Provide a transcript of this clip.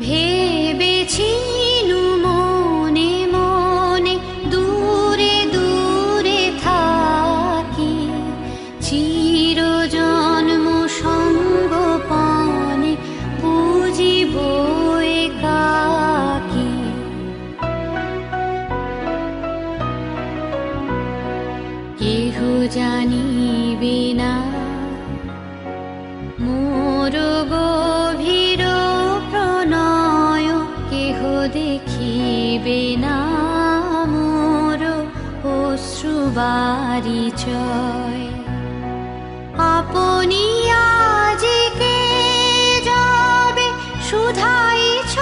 ভেবেছিনু মনে মনে দূরে দূরে থাকি, চিরজন্ম সঙ্গপানে বুঝিব একাকী। কেহ জানিবে না মোর গভীর প্রণয়, কেহ দেখিবে না মোর অশ্রুবারিচয়। আপনি আজিকে যাবে শুধাইছ